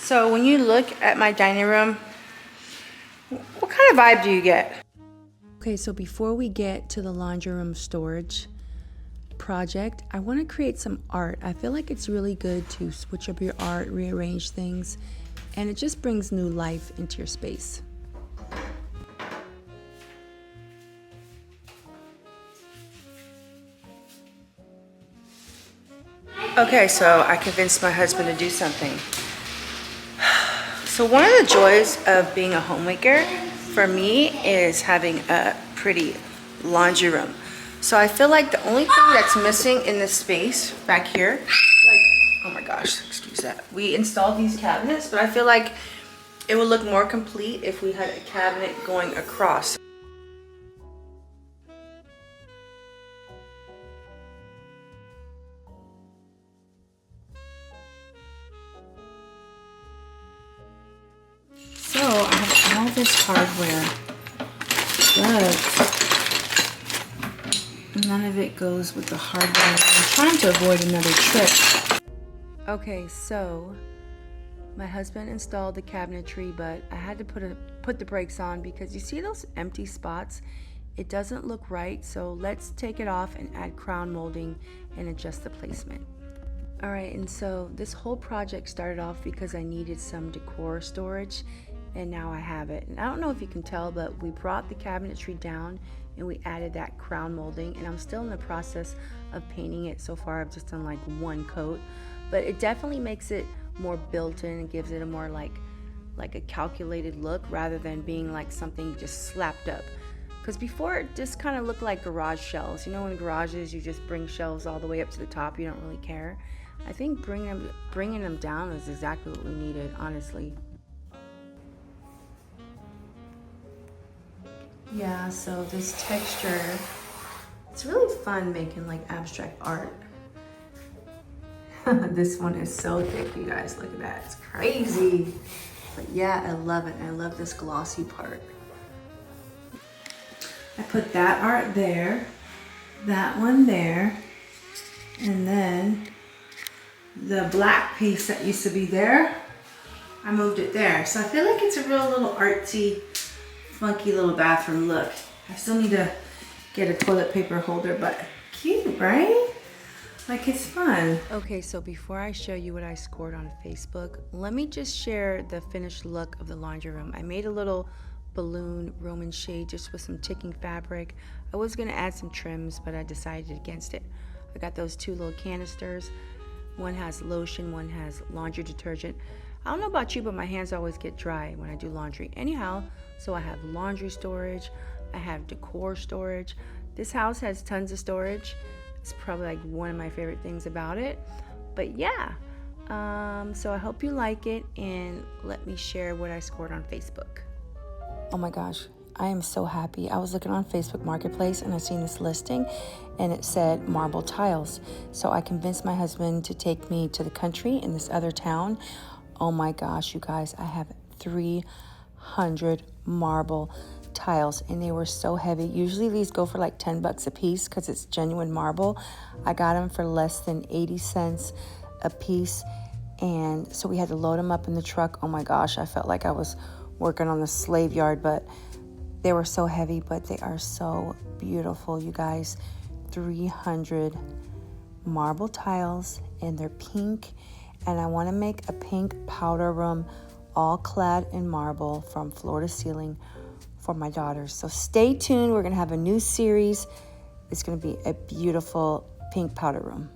So when you look at my dining room, what kind of vibe do you get? Okay, so before we get to the laundry room storage project, I want to create some art. I feel like it's really good to switch up your art, rearrange things, and it just brings new life into your space. Okay, so I convinced my husband to do something. So one of the joys of being a homemaker for me is having a pretty laundry room. So I feel like the only thing that's missing in this space back here, like, oh my gosh, excuse that. We installed these cabinets, but I feel like it would look more complete if we had a cabinet going across. So I have all this hardware, but none of it goes with the hardware. I'm trying to avoid another trip. Okay, so my husband installed the cabinetry, but I had to put the brakes on because you see those empty spots? It doesn't look right, so let's take it off and add crown molding and adjust the placement. All right, and so this whole project started off because I needed some decor storage, and now I have it. And I don't know if you can tell, but we brought the cabinetry down and we added that crown molding, and I'm still in the process of painting it. So far I've just done like one coat, but it definitely makes it more built in and gives it a more like a calculated look rather than being like something just slapped up. Because before it just kind of looked like garage shelves. You know, in garages you just bring shelves all the way up to the top, you don't really care. I think bringing them down is exactly what we needed, honestly. Yeah, so this texture, it's really fun making like abstract art. This one is so thick, you guys, look at that, it's crazy. But yeah, I love it. I love this glossy part. I put that art there, that one there, and then the black piece that used to be there, I moved it there. So I feel like it's a real little artsy, funky little bathroom look. I still need to get a toilet paper holder, but cute, right? Like, it's fun. Okay, so before I show you what I scored on Facebook, let me just share the finished look of the laundry room. I made a little balloon Roman shade just with some ticking fabric. I was gonna add some trims, but I decided against it. I got those two little canisters. One has lotion, one has laundry detergent. I don't know about you, but my hands always get dry when I do laundry. Anyhow, so I have laundry storage, I have decor storage. This house has tons of storage. It's probably like one of my favorite things about it. But yeah, so I hope you like it, and let me share what I scored on Facebook. Oh my gosh, I am so happy. I was looking on Facebook Marketplace and I seen this listing and it said marble tiles. So I convinced my husband to take me to the country in this other town. Oh my gosh, you guys, I have 300 marble tiles and they were so heavy. Usually these go for like $10 a piece because it's genuine marble. I got them for less than 80 cents a piece, and so we had to load them up in the truck. Oh my gosh, I felt like I was working on the slave yard, but they were so heavy, but they are so beautiful, you guys. 300 marble tiles, and they're pink, and I want to make a pink powder room all clad in marble from floor to ceiling for my daughters. So stay tuned. We're going to have a new series. It's going to be a beautiful pink powder room.